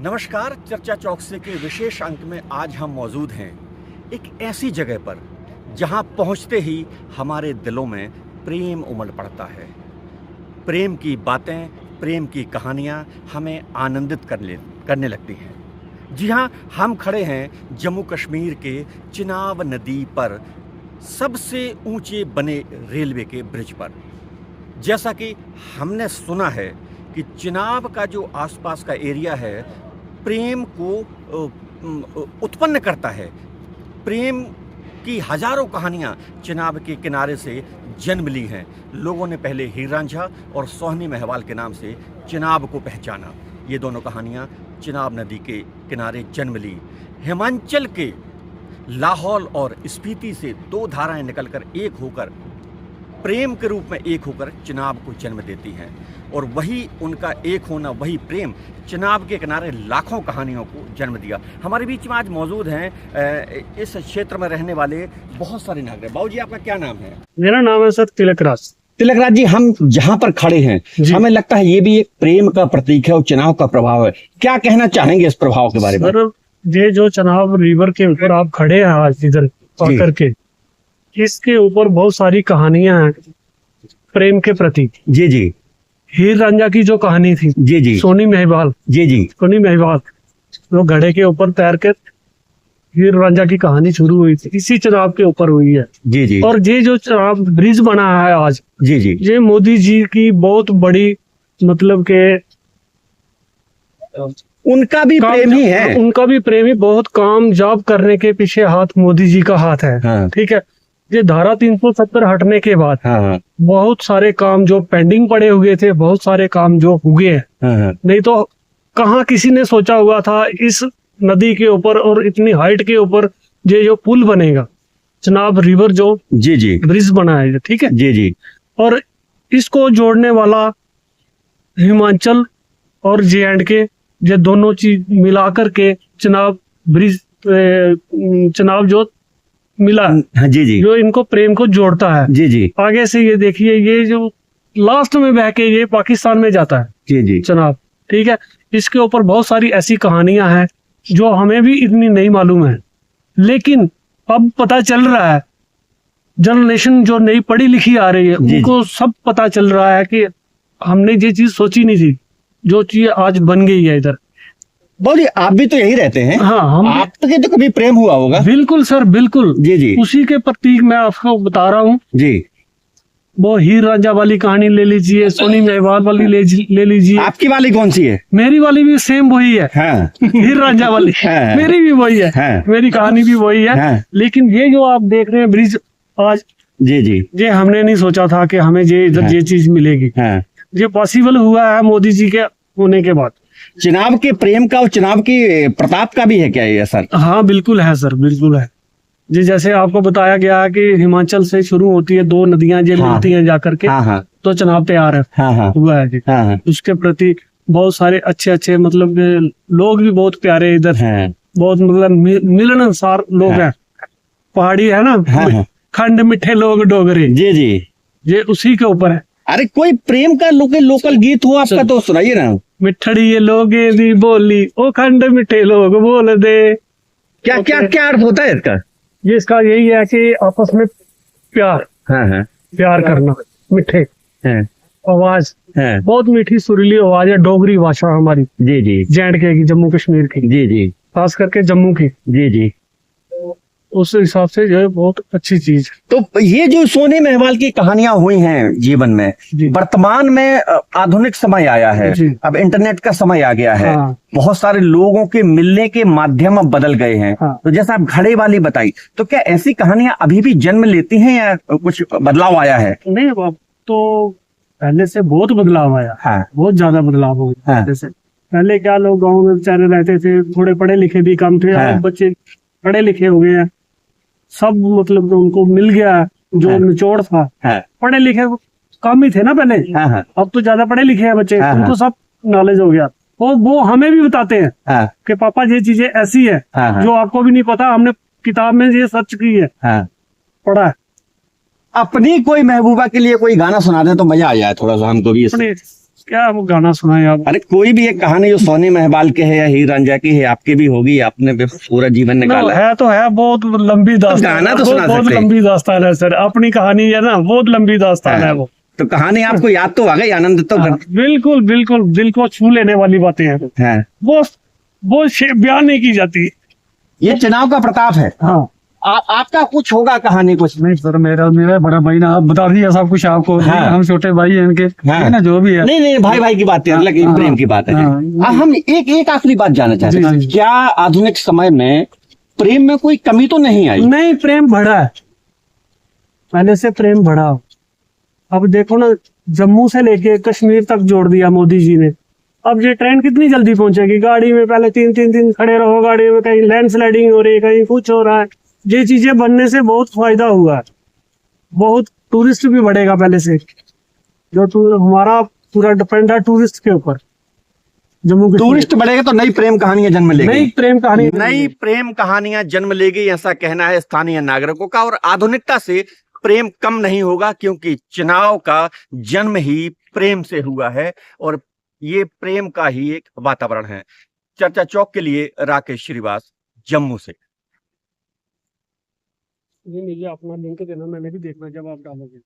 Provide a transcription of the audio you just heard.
नमस्कार। चर्चा चौकसे के विशेष अंक में आज हम मौजूद हैं एक ऐसी जगह पर जहां पहुंचते ही हमारे दिलों में प्रेम उमड़ पड़ता है। प्रेम की बातें, प्रेम की कहानियां हमें आनंदित करने लगती हैं। जी हां, हम खड़े हैं जम्मू कश्मीर के चिनाब नदी पर, सबसे ऊंचे बने रेलवे के ब्रिज पर। जैसा कि हमने सुना है कि चिनाब का जो आसपास का एरिया है प्रेम को उत्पन्न करता है। प्रेम की हजारों कहानियां चिनाब के किनारे से जन्म ली हैं। लोगों ने पहले हीर रांझा और सोहनी महवाल के नाम से चिनाब को पहचाना। ये दोनों कहानियां चिनाब नदी के किनारे जन्म ली। हिमाचल के लाहौल और स्पीति से दो धाराएं निकलकर एक होकर, प्रेम के रूप में एक होकर चिनाब को जन्म देती हैं। और वही उनका एक होना, वही प्रेम चिनाब के किनारे लाखों कहानियों को जन्म दिया। हमारे बीच में आज मौजूद हैं इस क्षेत्र में रहने वाले बहुत सारे नागरिक। बाबू जी, आपका क्या नाम है? मेरा नाम है सर तिलकराज। तिलकराज जी, हम जहाँ पर खड़े हैं हमें लगता है ये भी एक प्रेम का प्रतीक है और चिनाब का प्रभाव है। क्या कहना चाहेंगे इस प्रभाव के बारे में? सर, ये जो चिनाब रिवर के ऊपर आप खड़े हैं आज इधर आकर के, इसके ऊपर बहुत सारी कहानियां हैं प्रेम के प्रति। जी जी। हीर रांझा की जो कहानी थी, जी जी। सोनी महवाल, जी जी। सोनी महवाल जो घड़े के ऊपर तैर कर हीर रांझा की कहानी शुरू हुई थी, इसी चिनाब के ऊपर हुई है। जी जी। और ये जो चिनाब ब्रिज बना है आज, जी जी, ये मोदी जी की बहुत बड़ी, मतलब के उनका भी प्रेम ही है। उनका भी प्रेमी, बहुत काम जॉब करने के पीछे हाथ मोदी जी का हाथ है। हाँ। ठीक है। ये धारा 370 हटने के बाद हाँ। बहुत सारे काम जो पेंडिंग पड़े हुए थे, बहुत सारे काम जो हुए हैं। हाँ। नहीं तो कहाँ किसी ने सोचा हुआ था इस नदी के ऊपर और इतनी हाइट के ऊपर ये जो पुल बनेगा, चिनाब रिवर जो जी जी ब्रिज बना है, ठीक है। जी जी। और इसको जोड़ने वाला हिमाचल और JNK, ये दोनों चीज मिलाकर के चिनाब ब्रिज, चिनाब जो मिला, हाँ, जी जी, जो इनको प्रेम को जोड़ता है। जी जी। आगे से ये देखिए, ये जो लास्ट में बह के ये पाकिस्तान में जाता है जी जी। चिनाब, ठीक है। इसके ऊपर बहुत सारी ऐसी कहानियां हैं जो हमें भी इतनी नहीं मालूम है, लेकिन अब पता चल रहा है। जनरेशन जो नई पढ़ी लिखी आ रही है, उनको सब पता चल रहा है कि हमने ये चीज सोची नहीं थी, जो चीज आज बन गई है इधर। बोलिए, आप भी तो यही रहते हैं। हाँ, हम आपके तो कभी प्रेम हुआ होगा। बिल्कुल सर, बिल्कुल। जी जी। उसी के प्रतीक मैं आपको बता रहा हूँ। जी। वो हीर रांझा वाली कहानी ले लीजिए, सोनी महवाल वाली ले लीजिए। आपकी वाली कौन सी है? मेरी वाली भी सेम वही है। हाँ। हीर रांझा वाली हाँ। मेरी भी वही है। हाँ। मेरी कहानी भी वही है। हाँ। लेकिन ये जो आप देख रहे हैं ब्रिज आज, जी जी। ये हमने नहीं सोचा था कि हमें ये इधर हाँ। ये चीज मिलेगी। हाँ। ये पॉसिबल हुआ है मोदी जी के होने के बाद। चिनाब के प्रेम का और चिनाब की प्रताप का भी है क्या ये असर? हाँ, बिल्कुल है सर, बिल्कुल है जी। जैसे आपको बताया गया है कि हिमाचल से शुरू होती है, दो नदियां जो मिलती हैं जाकर के, हाँ हाँ, तो चिनाब तैयार है। हाँ हाँ, हुआ है जी। हाँ हाँ, उसके प्रति बहुत सारे अच्छे अच्छे, मतलब लोग भी बहुत प्यारे इधर हैं, बहुत मतलब मिलनसार लोग हैं। पहाड़ी है ना, हाँ, खंड मिठे लोग डोगरे, जी जी। ये उसी के ऊपर है। अरे कोई प्रेम का लोकल गीत हो आपका तो सुनाइए ना। मिठड़ी ये लोगे दी बोली, ओ खंड मिठे लोग बोल दे। क्या क्या क्या अर्थ होता है इसका? ये इसका यही है कि आपस में प्यार, हाँ हाँ, प्यार करना। मिठे हाँ आवाज, हाँ, बहुत मीठी सुरीली आवाज है। डोगरी भाषा हमारी, जी जी, JNK की, जम्मू कश्मीर की, जी जी, खास करके जम्मू की। जी जी। उस हिसाब से जो है बहुत अच्छी चीज। तो ये जो सोनी महवाल की कहानियां हुई हैं जीवन में, वर्तमान में आधुनिक समय आया है, अब इंटरनेट का समय आ गया है। हाँ। बहुत सारे लोगों के मिलने के माध्यम अब बदल गए हैं। हाँ। तो जैसा आप घड़े वाली बताई, तो क्या ऐसी कहानियां अभी भी जन्म लेती हैं या कुछ बदलाव आया है? नहीं, अब तो पहले से बहुत बदलाव आया। हाँ। बहुत ज्यादा बदलाव हो गया। हाँ। जैसे पहले क्या, लोग गाँव में बेचारे रहते थे, थोड़े पढ़े लिखे भी कम थे। हाँ। अब बच्चे पढ़े लिखे हो गए हैं, सब मतलब उनको मिल गया जो हाँ। निचोड़ था। हाँ। पढ़े लिखे कम ही थे ना पहले। हाँ हाँ, अब तो ज्यादा पढ़े लिखे हैं बच्चे। हाँ। उनको सब नॉलेज हो गया। वो हमें भी बताते हैं हाँ। कि पापा ये चीजें ऐसी है, हाँ। जो आपको भी नहीं पता, हमने किताब में ये सर्च की है, हाँ। पढ़ा है। अपनी कोई महबूबा के लिए कोई गाना सुना दे तो मजा आ जाए थोड़ा सा हमको भी। अपने क्या वो गाना सुनाए आप? अरे कोई भी एक कहानी जो सोनी महबाल के है या हीर रांझा की है, आपकी भी होगी, आपने भी पूरा जीवन निकाला है। है तो है, बहुत लंबी दास्तान गाना है, तो सुना बहुत सकते हैं। लंबी दास्तान है सर, अपनी कहानी है ना, बहुत लंबी दास्तान है हाँ, वो। तो कहानी आपको याद तो आ गई, आनंद तो हाँ, बिल्कुल बिल्कुल, दिल को छू लेने वाली बातें हैं है। वो। वो बयान नहीं की जाती। ये चुनाव का प्रताप है। हाँ, आपका कुछ होगा कहानी कुछ। नहीं सर, मेरा मेरा बड़ा भाई ना, आप बता दिया सब कुछ आपको। हाँ। हम छोटे भाई हैं इनके, हाँ। है ना, जो भी है। नहीं नहीं, भाई भाई की बात है, अलग हाँ, प्रेम की बात है। हाँ। हम एक आखिरी बात जानना चाहते जी, हैं, जी। क्या आधुनिक समय में प्रेम में कोई कमी तो नहीं आई? नहीं, प्रेम बढ़ा है, पहले से प्रेम बढ़ा। अब देखो ना, जम्मू से लेके कश्मीर तक जोड़ दिया मोदी जी ने। अब ये ट्रेन कितनी जल्दी पहुंचेगी? गाड़ी में पहले 3-3 दिन खड़े रहो, गाड़ी में कहीं लैंडस्लाइडिंग हो रही है, कहीं कुछ हो रहा है। ये चीजें बनने से बहुत फायदा हुआ है, बहुत टूरिस्ट भी बढ़ेगा पहले से। हमारा पूरा डिपेंड है टूरिस्ट के ऊपर। जम्मू कश्मीर टूरिस्ट बढ़ेगा तो नई प्रेम कहानियां जन्म लेगी। नई प्रेम कहानी, नई प्रेम कहानियां जन्म लेगी, ऐसा कहना है स्थानीय नागरिकों का। और आधुनिकता से प्रेम कम नहीं होगा, क्योंकि चुनाव का जन्म ही प्रेम से हुआ है और ये प्रेम का ही एक वातावरण है। चर्चा चौक के लिए राकेश श्रीवास, जम्मू से। ये मुझे अपना लिंक देना, मैंने भी देखना जब आप डालोगे।